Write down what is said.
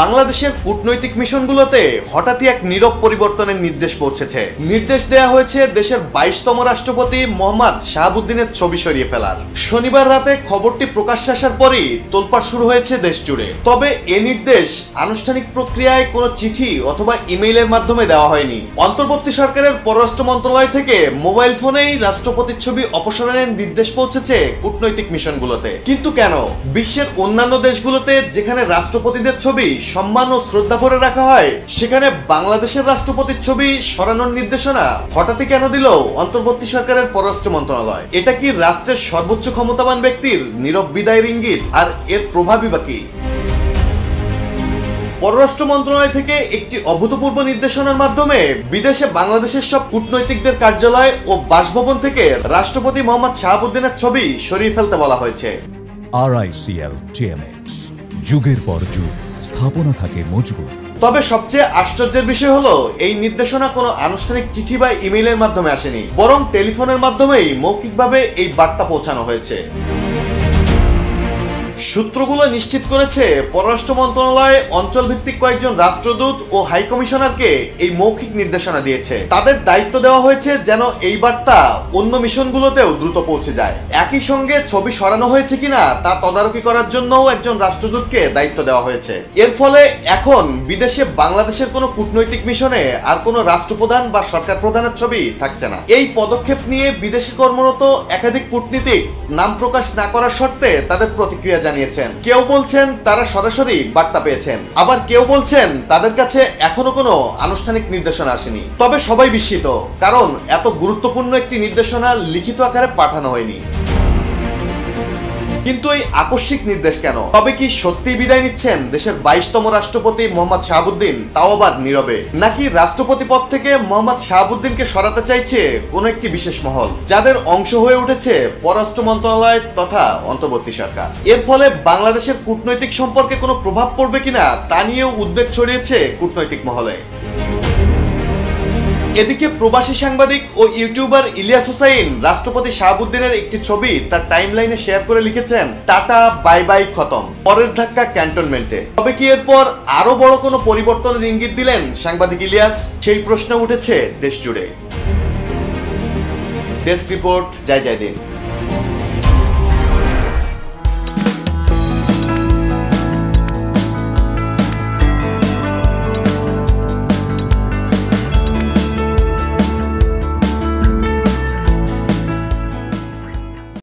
বাংলাদেশের কূটনৈতিক মিশনগুলোতে হঠাৎই এক নীরব পরিবর্তনের নির্দেশ পৌঁছেছে। নির্দেশ দেয়া হয়েছে দেশের 22তম রাষ্ট্রপতি মোহাম্মদ শাহাবুদ্দিনের ছবি সরিয়ে ফেলার। শনিবার রাতে খবরটি প্রকাশ্যে আসার পরই তোলপাড় শুরু হয়েছে দেশ জুড়ে। তবে এ নির্দেশ আনুষ্ঠানিক প্রক্রিয়ায় কোনো চিঠি অথবা ইমেইলের মাধ্যমে দেওয়া হয়নি। অন্তর্বর্তী সরকারের পররাষ্ট্র মন্ত্রণালয় থেকে মোবাইল ফোনেই রাষ্ট্রপতির ছবি অপসারণের নির্দেশ পৌঁছেছে কূটনৈতিক মিশনগুলোতে। কিন্তু কেন? বিশ্বের অন্যান্য দেশগুলোতে যেখানে রাষ্ট্রপতিদের ছবি সম্মান ও শ্রদ্ধা ভরে রাখা হয়, সেখানে বাংলাদেশের রাষ্ট্রপতির ছবি সরানোর নির্দেশনা হঠাৎই কেন দিল অন্তর্বর্তী সরকারের পররাষ্ট্র মন্ত্রণালয়? এটা কি রাষ্ট্রের সর্বোচ্চ ক্ষমতাবান ব্যক্তির নীরব বিদায়ের ইঙ্গিত? আর এর প্রভাবই বা কি? পররাষ্ট্র মন্ত্রণালয় থেকে একটি অভূতপূর্ব নির্দেশনার মাধ্যমে বিদেশে বাংলাদেশের সব কূটনৈতিকদের কার্যালয় ও বাসভবন থেকে রাষ্ট্রপতি মোহাম্মদ শাহাবুদ্দিনের ছবি সরিয়ে ফেলতে বলা হয়েছে। RICL TMX, যুগের পর যুগ স্থাপনা থাকে মজবুত। তবে সবচেয়ে আশ্চর্যের বিষয় হলো এই নির্দেশনা কোনো আনুষ্ঠানিক চিঠি বা ইমেইলের মাধ্যমে আসেনি, বরং টেলিফোনের মাধ্যমেই মৌখিকভাবে এই বার্তা পৌঁছানো হয়েছে। সূত্রগুলো নিশ্চিত করেছে পররাষ্ট্র মন্ত্রণালয় অঞ্চলভিত্তিক কয়েকজন রাষ্ট্রদূত ও হাই কমিশনারকে এই মৌখিক নির্দেশনা দিয়েছে। তাদের দায়িত্ব দেওয়া হয়েছে যেন এই বার্তা অন্য মিশনগুলোতেও দ্রুত পৌঁছে যায়। একই সঙ্গে ছবি সরানো হয়েছে কিনা তা তদারকি করার জন্যও একজন রাষ্ট্রদূতকে দায়িত্ব দেওয়া হয়েছে। এর ফলে এখন বিদেশে বাংলাদেশের কোনো কূটনৈতিক মিশনে আর কোনো রাষ্ট্রপ্রধান বা সরকার প্রধানের ছবি থাকছে না। এই পদক্ষেপ নিয়ে বিদেশে কর্মরত একাধিক কূটনীতিক নাম প্রকাশ না করার শর্তে তাদের প্রতিক্রিয়া জানিয়েছেন। কেউ বলছেন তারা সরাসরি বার্তা পেয়েছেন, আবার কেউ বলছেন তাদের কাছে এখনো কোনো আনুষ্ঠানিক নির্দেশনা আসেনি। তবে সবাই বিস্মিত, কারণ এত গুরুত্বপূর্ণ একটি নির্দেশনা লিখিত আকারে পাঠানো হয়নি। কিন্তু এই আকস্মিক নির্দেশ কেন? তবে কি সত্যি বিদায় নিচ্ছেন দেশের 22তম রাষ্ট্রপতি মোহাম্মদ শাহাবুদ্দিন, তাও আবার নীরবে? নাকি রাষ্ট্রপতি পদ থেকে মোহাম্মদ শাহাবুদ্দিনকে সরাতে চাইছে কোনো একটি বিশেষ মহল, যাদের অংশ হয়ে উঠেছে পররাষ্ট্র মন্ত্রণালয় তথা অন্তর্বর্তী সরকার? এর ফলে বাংলাদেশের কূটনৈতিক সম্পর্কে কোনো প্রভাব পড়বে কিনা তা নিয়েও উদ্বেগ ছড়িয়েছে কূটনৈতিক মহলে। এদিকে প্রবাসী সাংবাদিক ও ইউটিউবার ইলিয়াস হুসাইন রাষ্ট্রপতি শাহাবুদ্দিনের একটি ছবি তার টাইমলাইনে শেয়ার করে লিখেছেন, টাটা বাই বাই খতম, পরের ধাক্কা ক্যান্টনমেন্টে। তবে কি এরপর আরো বড় কোনো পরিবর্তনের ইঙ্গিত দিলেন সাংবাদিক ইলিয়াস? সেই প্রশ্ন উঠেছে দেশ জুড়ে। ডেস্ক রিপোর্ট, জয় জয় দিন।